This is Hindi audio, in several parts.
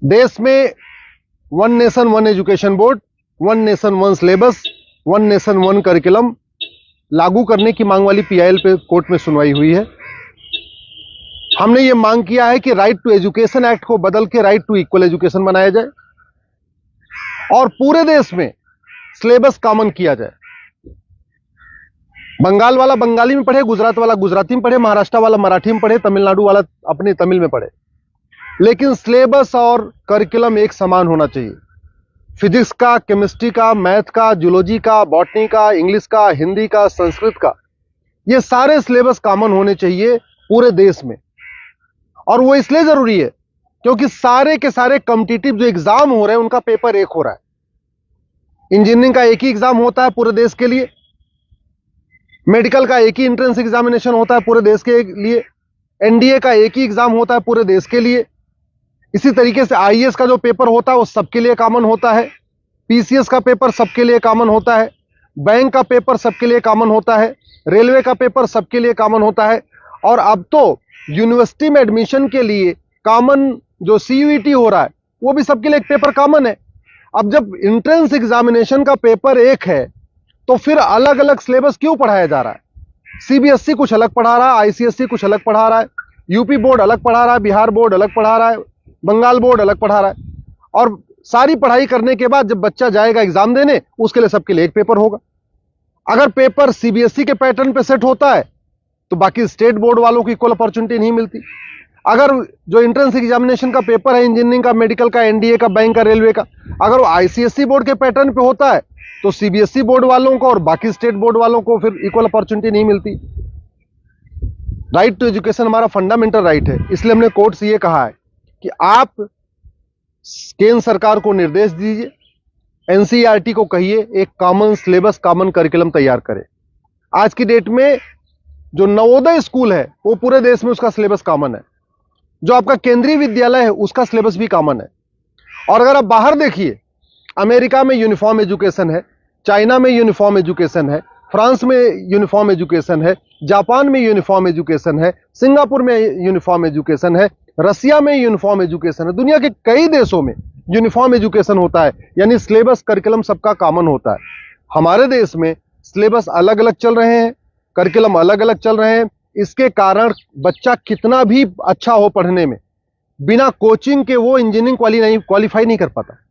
देश में one nation one education board, one nation one syllabus, one nation one curriculum लागू करने की मांग वाली पीआईएल पे कोर्ट में सुनवाई हुई है। हमने ये मांग किया है कि राइट टू एजुकेशन एक्ट को बदल के राइट टू इक्वल एजुकेशन बनाया जाए और पूरे देश में सिलेबस कॉमन किया जाए। बंगाल वाला बंगाली में पढ़े, गुजरात वाला गुजराती में पढ़े, महाराष्ट्र वाला मराठी में पढ़े, तमिलनाडु वाला अपने तमिल में पढ़े, लेकिन सिलेबस और करिकुलम एक समान होना चाहिए। फिजिक्स का, केमिस्ट्री का, मैथ का, जूलॉजी का, बॉटनी का, इंग्लिश का, हिंदी का, संस्कृत का, ये सारे सिलेबस कॉमन होने चाहिए पूरे देश में। और वो इसलिए जरूरी है क्योंकि सारे के सारे कॉम्पिटिटिव जो एग्जाम हो रहे हैं उनका पेपर एक हो रहा है। इंजीनियरिंग का एक ही एग्जाम होता है पूरे देश के लिए, मेडिकल का एक ही एंट्रेंस एग्जामिनेशन होता है पूरे देश के लिए, एनडीए का एक ही एग्जाम होता है पूरे देश के लिए। इसी तरीके से आईएएस का जो पेपर होता है वो सबके लिए कॉमन होता है, पीसीएस का पेपर सबके लिए कॉमन होता है, बैंक का पेपर सबके लिए कॉमन होता है, रेलवे का पेपर सबके लिए कॉमन होता है। और अब तो यूनिवर्सिटी में एडमिशन के लिए कॉमन जो सीयूईटी हो रहा है वो भी सबके लिए एक पेपर कॉमन है। अब जब एंट्रेंस एग्जामिनेशन का पेपर एक है तो फिर अलग अलग सिलेबस क्यों पढ़ाया जा रहा है? सीबीएसई कुछ अलग पढ़ा रहा है, आईसीएसई कुछ अलग पढ़ा रहा है, यूपी बोर्ड अलग पढ़ा रहा है, बिहार बोर्ड अलग पढ़ा रहा है, बंगाल बोर्ड अलग पढ़ा रहा है। और सारी पढ़ाई करने के बाद जब बच्चा जाएगा एग्जाम देने, उसके लिए सबके लिए एक पेपर होगा। अगर पेपर सीबीएसई के पैटर्न पे सेट होता है तो बाकी स्टेट बोर्ड वालों को इक्वल अपॉर्चुनिटी नहीं मिलती। अगर जो एंट्रेंस एग्जामिनेशन का पेपर है इंजीनियरिंग का, मेडिकल का, एनडीए का, बैंक का, रेलवे का, अगर वो आईसीएसई बोर्ड के पैटर्न पे होता है तो सीबीएसई बोर्ड वालों को और बाकी स्टेट बोर्ड वालों को फिर इक्वल अपॉर्चुनिटी नहीं मिलती। राइट टू एजुकेशन हमारा फंडामेंटल राइट है, इसलिए हमने कोर्ट से ये कहा है कि आप केंद्र सरकार को निर्देश दीजिए, एनसीईआरटी को कहिए एक कॉमन सिलेबस, कॉमन करिकुलम तैयार करे। आज की डेट में जो नवोदय स्कूल है वो पूरे देश में उसका सिलेबस कॉमन है, जो आपका केंद्रीय विद्यालय है उसका सिलेबस भी कॉमन है। और अगर आप बाहर देखिए, अमेरिका में यूनिफॉर्म एजुकेशन है, चाइना में यूनिफॉर्म एजुकेशन है, फ्रांस में यूनिफॉर्म एजुकेशन है, जापान में यूनिफॉर्म एजुकेशन है, सिंगापुर में यूनिफॉर्म एजुकेशन है, रसिया में यूनिफॉर्म एजुकेशन है, दुनिया के कई देशों में यूनिफॉर्म एजुकेशन होता है, यानी सिलेबस करिकुलम सबका कॉमन होता है। हमारे देश में सिलेबस अलग अलग चल रहे हैं, करिकुलम अलग अलग चल रहे हैं। इसके कारण बच्चा कितना भी अच्छा हो पढ़ने में, बिना कोचिंग के वो इंजीनियरिंग क्वालिफाई नहीं कर पाता।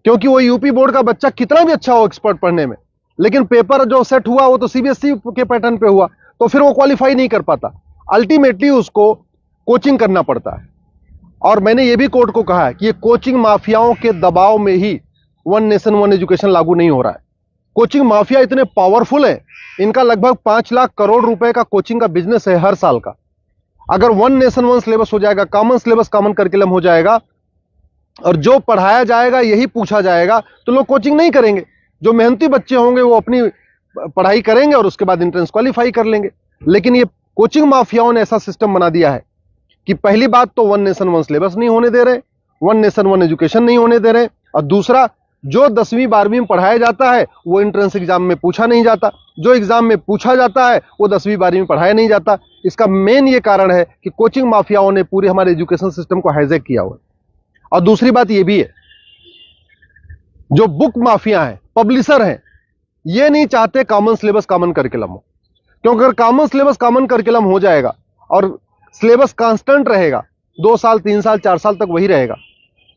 क्योंकि वो यूपी बोर्ड का बच्चा कितना भी अच्छा हो एक्सपर्ट पढ़ने में, लेकिन पेपर जो सेट हुआ वो तो सीबीएसई के पैटर्न पे हुआ, तो फिर वो क्वालिफाई नहीं कर पाता। अल्टीमेटली उसको कोचिंग करना पड़ता है। और मैंने ये भी कोर्ट को कहा है कि ये कोचिंग माफियाओं के दबाव में ही वन नेशन वन एजुकेशन लागू नहीं हो रहा है। कोचिंग माफिया इतने पावरफुल है, इनका लगभग 5 लाख करोड़ रुपए का कोचिंग का बिजनेस है हर साल का। अगर वन नेशन वन सिलेबस हो जाएगा, कॉमन सिलेबस, कॉमन करिकुलम हो जाएगा और जो पढ़ाया जाएगा यही पूछा जाएगा, तो लोग कोचिंग नहीं करेंगे। जो मेहनती बच्चे होंगे वो अपनी पढ़ाई करेंगे और उसके बाद एंट्रेंस क्वालिफाई कर लेंगे। लेकिन ये कोचिंग माफियाओं ने ऐसा सिस्टम बना दिया है कि पहली बात तो वन नेशन वन सिलेबस नहीं होने दे रहे, वन नेशन वन एजुकेशन नहीं होने दे रहे, और दूसरा जो 10वीं 12वीं में पढ़ाया जाता है वो एंट्रेंस एग्जाम में पूछा नहीं जाता, जो एग्जाम में पूछा जाता है वो 10वीं 12वीं में पढ़ाया नहीं जाता। इसका मेन ये कारण है कि कोचिंग माफियाओं ने पूरे हमारे एजुकेशन सिस्टम को हाईजैक किया हुआ है। और दूसरी बात ये भी है, जो बुक माफिया हैं, पब्लिशर हैं, ये नहीं चाहते कॉमन सिलेबस कॉमन करिकुलम हो। क्योंकि अगर कॉमन सिलेबस कॉमन करिकुलम हो जाएगा और सिलेबस कांस्टेंट रहेगा, 2 साल 3 साल 4 साल तक वही रहेगा,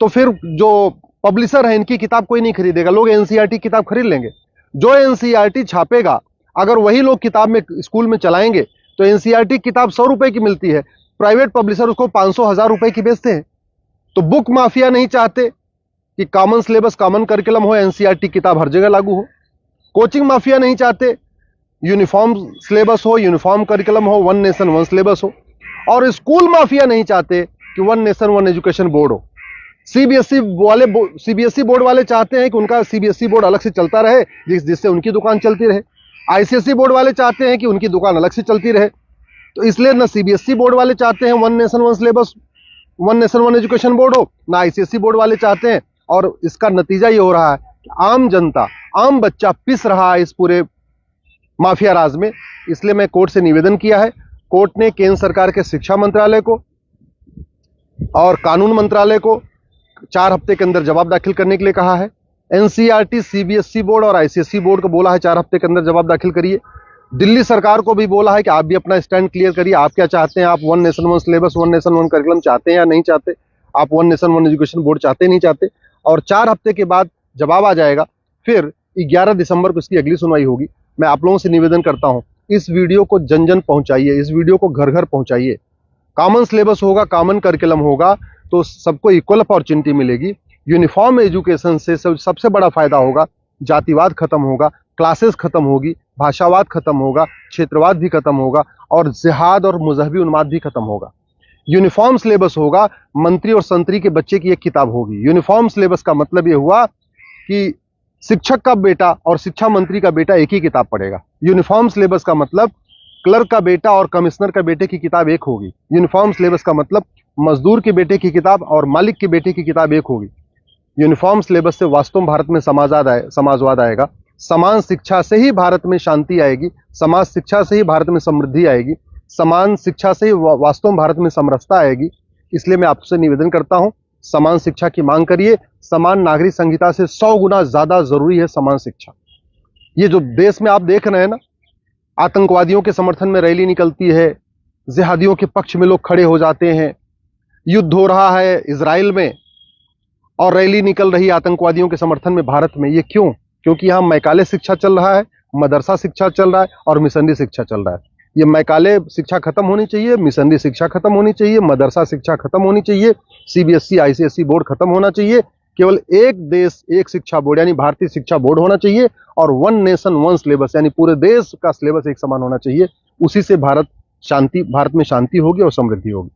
तो फिर जो पब्लिशर है इनकी किताब कोई नहीं खरीदेगा, लोग एनसीईआरटी किताब खरीद लेंगे। जो एनसीईआरटी छापेगा अगर वही लोग किताब में स्कूल में चलाएंगे तो एनसीईआरटी किताब 100 रुपए की मिलती है, प्राइवेट पब्लिशर उसको 500-1000 रुपए की बेचते हैं। तो बुक माफिया नहीं चाहते कि कॉमन सिलेबस कॉमन करिकुलम हो, एनसीईआरटी किताब हर जगह लागू हो। कोचिंग माफिया नहीं चाहते यूनिफॉर्म सिलेबस हो, यूनिफॉर्म करिकुलम हो, वन नेशन वन सिलेबस हो। और स्कूल माफिया नहीं चाहते कि one nation one education board हो। सीबीएसई बोर्ड वाले चाहते हैं कि उनका सीबीएसई बोर्ड अलग से चलता रहे, जिससे उनकी दुकान चलती रहे। आईसीएसई बोर्ड वाले चाहते हैं कि उनकी दुकान अलग से चलती रहे। तो इसलिए ना सीबीएसई बोर्ड वाले चाहते हैं one nation one syllabus, one nation one education board हो, ना आईसीएसई बोर्ड वाले चाहते हैं। और इसका नतीजा ये हो रहा है कि आम जनता, आम बच्चा पिस रहा है इस पूरे माफिया राज में। इसलिए मैं कोर्ट से निवेदन किया है, कोर्ट ने केंद्र सरकार के शिक्षा मंत्रालय को और कानून मंत्रालय को 4 हफ्ते के अंदर जवाब दाखिल करने के लिए कहा है। एनसीईआरटी, सीबीएसई बोर्ड और आईसीएसई बोर्ड को बोला है 4 हफ्ते के अंदर जवाब दाखिल करिए। दिल्ली सरकार को भी बोला है कि आप भी अपना स्टैंड क्लियर करिए, आप क्या चाहते हैं, आप one nation one syllabus, one nation one curriculum चाहते हैं या नहीं चाहते, आप one nation one education board चाहते नहीं चाहते। और 4 हफ्ते के बाद जवाब आ जाएगा, फिर 11 दिसंबर को इसकी अगली सुनवाई होगी। मैं आप लोगों से निवेदन करता हूं, इस वीडियो को जन जन पहुंचाइए, इस वीडियो को घर घर पहुंचाइए। कॉमन सिलेबस होगा, कॉमन करिकुलम होगा तो सबको इक्वल अपॉर्चुनिटी मिलेगी। यूनिफॉर्म एजुकेशन से सबसे बड़ा फायदा होगा, जातिवाद खत्म होगा, क्लासेस खत्म होगी, भाषावाद खत्म होगा, क्षेत्रवाद भी खत्म होगा और जिहाद और मजहबी उन्माद भी खत्म होगा। यूनिफॉर्म सिलेबस होगा, मंत्री और संतरी के बच्चे की एक किताब होगी। यूनिफॉर्म सिलेबस का मतलब ये हुआ कि शिक्षक का बेटा और शिक्षा मंत्री का बेटा एक ही किताब पढ़ेगा। यूनिफॉर्म सिलेबस का मतलब क्लर्क का बेटा और कमिश्नर का बेटे की किताब एक होगी। यूनिफॉर्म सिलेबस का मतलब मजदूर के बेटे की किताब और मालिक के बेटे की किताब एक होगी। यूनिफॉर्म सिलेबस से वास्तव में भारत में समाजवाद आएगा। समान शिक्षा से ही भारत में शांति आएगी, समाज शिक्षा से ही भारत में समृद्धि आएगी, समान शिक्षा से ही वास्तव में भारत में समरसता आएगी। इसलिए मैं आपसे निवेदन करता हूं, समान शिक्षा की मांग करिए। समान नागरिक संहिता से 100 गुना ज्यादा जरूरी है समान शिक्षा। ये जो देश में आप देख रहे हैं ना, आतंकवादियों के समर्थन में रैली निकलती है, जिहादियों के पक्ष में लोग खड़े हो जाते हैं, युद्ध हो रहा है इजराइल में और रैली निकल रही है आतंकवादियों के समर्थन में भारत में। ये क्यों? क्योंकि यहाँ मैकाले शिक्षा चल रहा है, मदरसा शिक्षा चल रहा है और मिशनरी शिक्षा चल रहा है। ये मैकाले शिक्षा खत्म होनी चाहिए, मिशनरी शिक्षा खत्म होनी चाहिए, मदरसा शिक्षा खत्म होनी चाहिए, सीबीएसई आईसीएसई बोर्ड खत्म होना चाहिए। केवल एक देश एक शिक्षा बोर्ड यानी भारतीय शिक्षा बोर्ड होना चाहिए और वन नेशन वन सिलेबस यानी पूरे देश का सिलेबस एक समान होना चाहिए। उसी से भारत में शांति होगी और समृद्धि होगी।